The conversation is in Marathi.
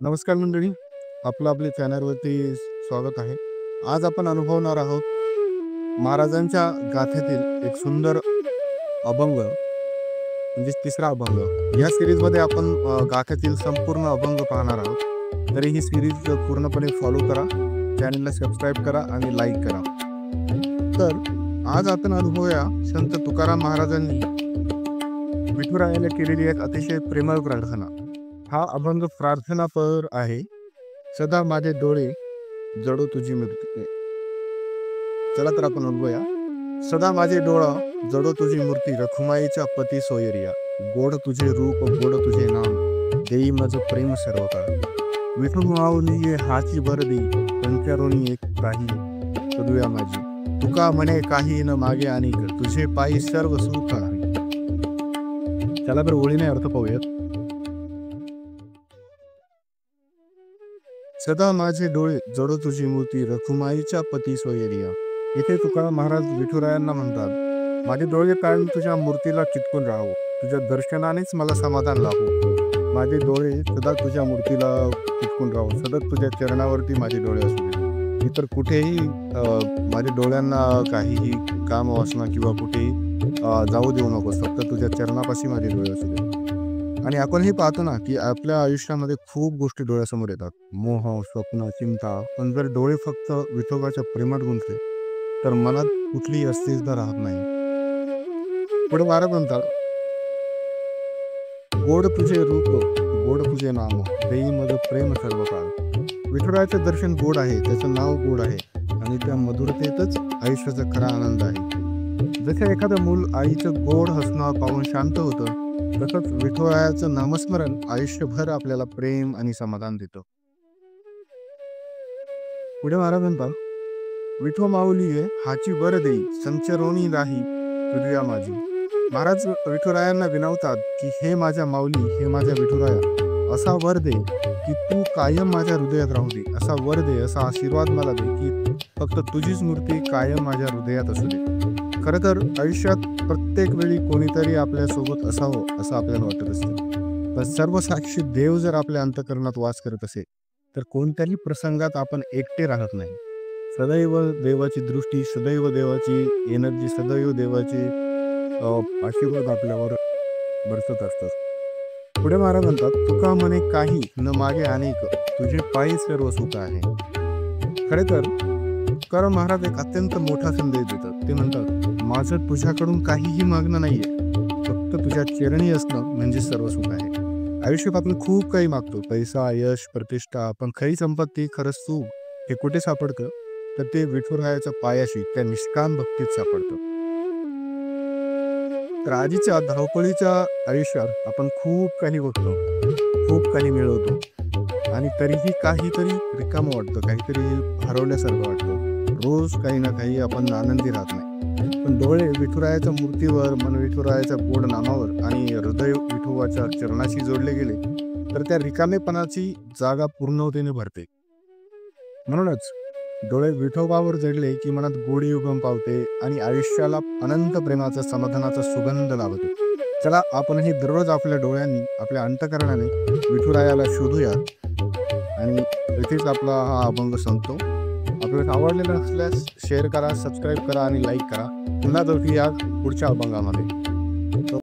नमस्कार मंडळी, आपलं आपल्या चॅनलवरती स्वागत आहे. आज आपण अनुभवणार आहोत महाराजांच्या गाथेतील एक सुंदर अभंग, म्हणजे तिसरा अभंग. या सिरीजमध्ये आपण गाथेतील संपूर्ण अभंग पाहणार आहोत. तरी ही सिरीज पूर्णपणे फॉलो करा, चॅनलला सबस्क्राईब करा आणि लाईक करा. तर आज आपण अनुभवूया संत तुकाराम महाराजांनी विठुरायाला केलेली एक अतिशय प्रेमळ प्रार्थना. हा अभंग प्रार्थनापर आहे. सदा माझे डोळे जडो तुझी मूर्ती. चला तर आपण अनुभवूया. सदा माझे डोळा जडो तुझी मूर्ती, रखुमाईच्या पती सोयरिया. गोड तुझे रूप, गोड तुझे नाम, देई माझं प्रेम सर्व काळ. विठू माऊली हाची भर देई, पंचारोणी एक काही सदुया माझी. तुका म्हणे काही न मागे आणि तुझे पायी सर्व सुख आहे. चला तर ओळीने अर्थ पाहूयात. सदा माझे डोळे जडो तुझी मूर्ती, रखुमाईच्या पती सोयरिया. इथे तुकाराम महाराज विठुरायांना म्हणतात, माझे डोळे कायम तुझ्या मूर्तीला चिटकून राहो, तुझ्या दर्शनानेच मला समाधान लाभो. माझे डोळे सदा तुझ्या मूर्तीला चिटकून राहो, सतत तुझ्या चरणावरती माझे डोळे असू दे. इतर कुठेही माझ्या डोळ्यांना काहीही काम वासना किंवा कुठेही जाऊ देऊ नकोस, फक्त तुझ्या चरणापाशी माझे डोळे असू दे. आणि आपण हे पाहतो ना, की आपल्या आयुष्यामध्ये खूप गोष्टी डोळ्यासमोर येतात, मोह, स्वप्न, चिंता. पण जर डोळे फक्त विठोबाच्या प्रेमात गुंतले तर मनात कुठलीही अस्थिरता राहत नाही. पुढे महाराज म्हणतात, गोड तुझे रूप, गोड तुझे नाम, देई माझं प्रेम सर्व काळ. विठुरायाचं दर्शन गोड आहे, त्याचं नाव गोड आहे आणि त्या मधुरतेतच आयुष्याचा खरा आनंद आहे. जसं एखादं मूल आईचं गोड हसणं पाहून शांत होतं, तसंच विठुरायाचं नामस्मरण आयुष्यभर आपल्याला प्रेम आणि समाधान देतं. पुढे महाराज म्हणतात, विठो माऊली हाची वर देई, संचरोणी राही तुझ्या माझी. महाराज विठुरायांना विनवतात की हे माझ्या माऊली, हे माझ्या विठुराया, असा वर दे की तू कायम माझ्या हृदयात राहू दे. असा वर दे, असा आशीर्वाद मला दे की फक्त तुझीच मूर्ती कायम माझ्या हृदयात असू दे. खरं तर आयुष्यात प्रत्येक वेळी कोणीतरी आपल्या सोबत असावं असं आपल्याला वाटत असतं. पण सर्व साक्षी देव जर आपल्या अंतःकरणात वास करत असेल तर कोणत्याही प्रसंगात आपण एकटे राहत नाही. सदैव देवाची दृष्टी, सदैव देवाची एनर्जी, सदैव देवाची आशीर्वाद आपल्यावर बरसत असतात. पुढे महाराज म्हणतात, तुका म्हणे काही न मागे अनेक, तुझे पायी सर्व सुख आहे. खरे तर तुकाराम महाराज एक अत्यंत मोठा संदेश देतात. ते म्हणतात, माझं तुझ्याकडून काहीही मागणं नाहीये, फक्त तुझ्या चरणी असणं म्हणजे सर्व सुख आहे. आयुष्यात आपण खूप काही मागतो, पैसा, यश, प्रतिष्ठा, पण खरी संपत्ती, खरं सुख हे कुठे सापडतं तर ते विठुरायाच्या पायाशी, त्या निष्काम भक्तीत सापडतं. तर आजीच्या धावपळीच्या आयुष्यात आपण खूप काही बघतो, खूप काही मिळवतो आणि तरीही काहीतरी रिकामं वाटतं, काहीतरी हरवल्यासारखं वाटतं. रोज काही ना काही आपण आनंदी राहत नाही. पण डोळे विठुरायाच्या मूर्तीवर, मन विठुरायाच्या गोड नामावर आणि हृदय विठोबाच्या चरणाशी जोडले गेले तर त्या रिकामेपणाची जागा पूर्णतेने भरते. म्हणूनच डोळे विठोबावर जडले की मनात गोडी उगम पावते आणि आयुष्याला अनंत प्रेमाचा, समाधानाचा सुगंध लाभतो. चला आपणही दररोज आपल्या डोळ्यांनी, आपल्या अंतःकरणाने विठुरायाला शोधूया. आणि इथेच आपला हा अभंग संपतो. आपल्याला आवडलेला असल्यास शेअर करा, सबस्क्राईब करा आणि लाईक करा. पुन्हा भेटूया पुढच्या अभंगामध्ये.